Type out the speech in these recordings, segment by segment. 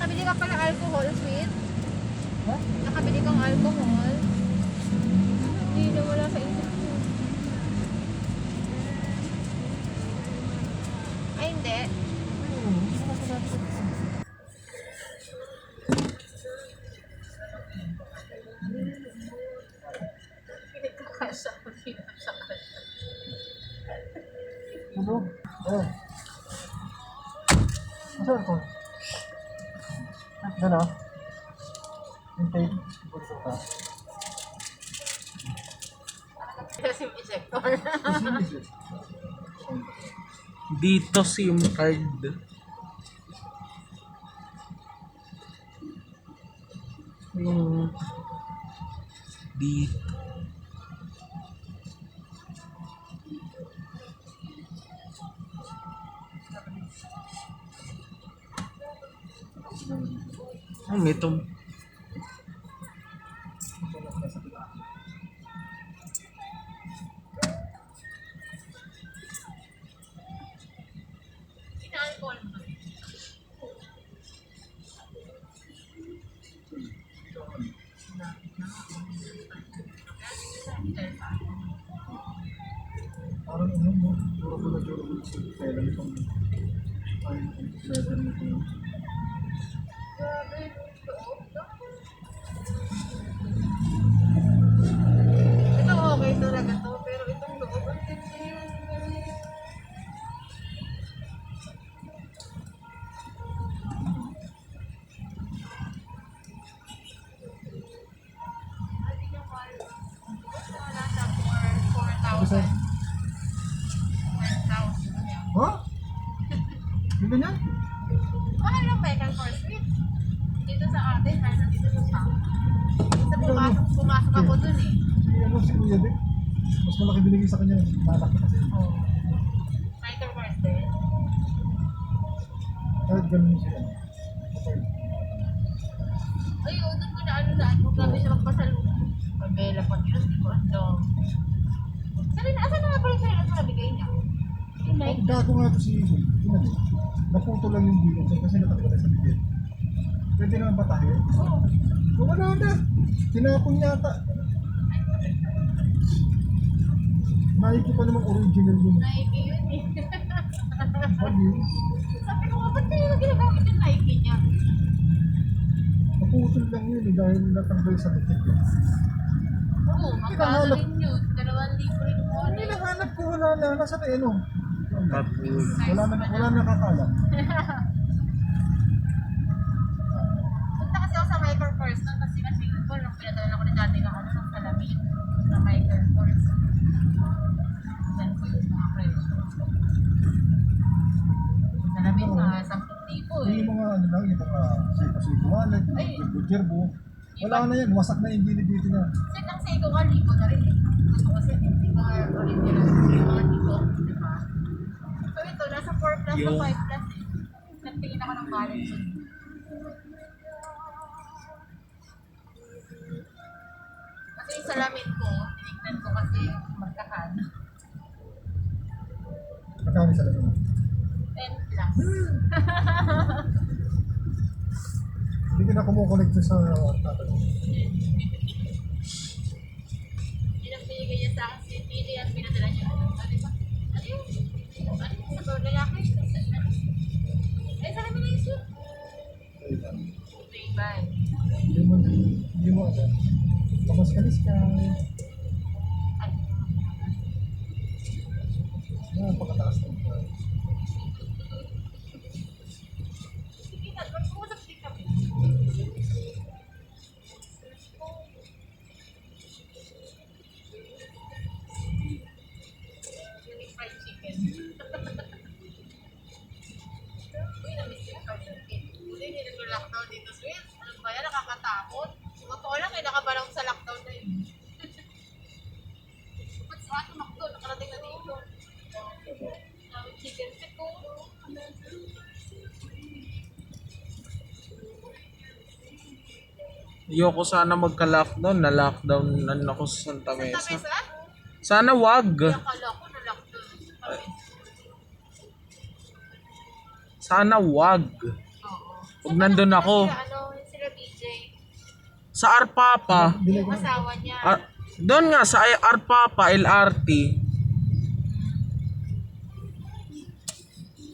nakabili ka pala alcohol, sweet? Ha? Nakabili kang alcohol? Hindi na wala sa isip ko. Ay, hindi. Pinagkakasya ko dito sa kanya. Ano? Oh. Saan ko? Ano? Hintay. Bulso ka. Kasi may sector. Dito SIM card. Yung dito. Ay, may ito. Ina-alcohol mo. Parang ano mo? Durable. Kailan itong... Ay, leather nito. Grabe, loob. Ito okay talaga to, pero itong loob, ang tindi. Hindi niya mahal. Wala sa 4,000. 4,000. Ha? Yung ganyan? Mahal lang Michael Kors Sweet. Dito sa atin, kahit dito sa shop. Minsan pumasok ako dun eh. Hindi ano si Kuya din. Mas malaki binigay sa kanya. Malaki kasi. Oh. Michael Kors din. Kahit ganun siya. Okay. Ay, doon ko na ano. Grabe siya magpasalubong. Pabela pa yun, di ko alam. Asan na nga pala sa'yo na nabigay niya? Yung Nike. Gago nga ito si Iso. Naputo lang yung bilog kasi natakbo na sa bigay. Pwede naman ba tayo? Oo. Wala na. Tinapon yata. Nike pa namang original yun. Nike yun eh. Bagyo. Sabi ko, ba't kayo na ginagamit yung Nike niya? Naputol lang yun eh dahil natanggal sa bigay. Oo, magkano rin yun. 2,000 rin mo. Hindi nahanap ko, wala na. Nasa na ano? Tapos, Wala na nakakala. Punta kasi ako sa Michael Kors nun kasi ko nung pinadala ko na dati ng ano ng salamin na Michael Kors. Yan po yung mga presyo. Salamin na 10,000 eh. Yung mga ano lang, yung mga siko-siko wallet, Ay. gerbo. Wala na yan, wasak na yung dili-dili na. Kasi nang sa ikaw nga, libo na rin eh. Gusto kasi hindi mga original yung mga libo, di ba? So ito, nasa 4 plus Yung- o 5 plus eh. Nagtingin ako ng balance. Kasi yung salamin ko, tinignan ko kasi magkahan. Magkano sa lamin mo? 10 plus. Hindi ka na kumukonect sa tatay. Yun ang binigay niya sa akin si Pili at pinadala niya. Ano ba? Ano yun? Ano yun? Sa mga lalaki? Ano? Ay, salamin na yung suit. Ray-Ban. Hindi mo ano. Kamas-kalis ka. Ano? Pagkataas na. Sige na, mag-uusap din kami. Yung fried chicken. Uy, na-miss yung fried chicken. Hindi, hindi nag-lockdown dito, sweet. Ano ba yan? Nakakatakot. Totoo lang, may nakabalong sa lockdown na yun. Ba't sa ato makdo? Nakarating na dito. Chicken feet ko. ayoko sana magka-lockdown. Na-lockdown na ako sa Santa Sa Mesa. mesa? Sana wag. Akala ko na lockdown. Sana wag. Oo. Pag nandun ako. Sila BJ. Sa Arpapa. Bilay Yung ko na. asawa niya. Doon nga, sa Arpapa, LRT.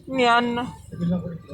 Yan. Sabihin lang ko ito.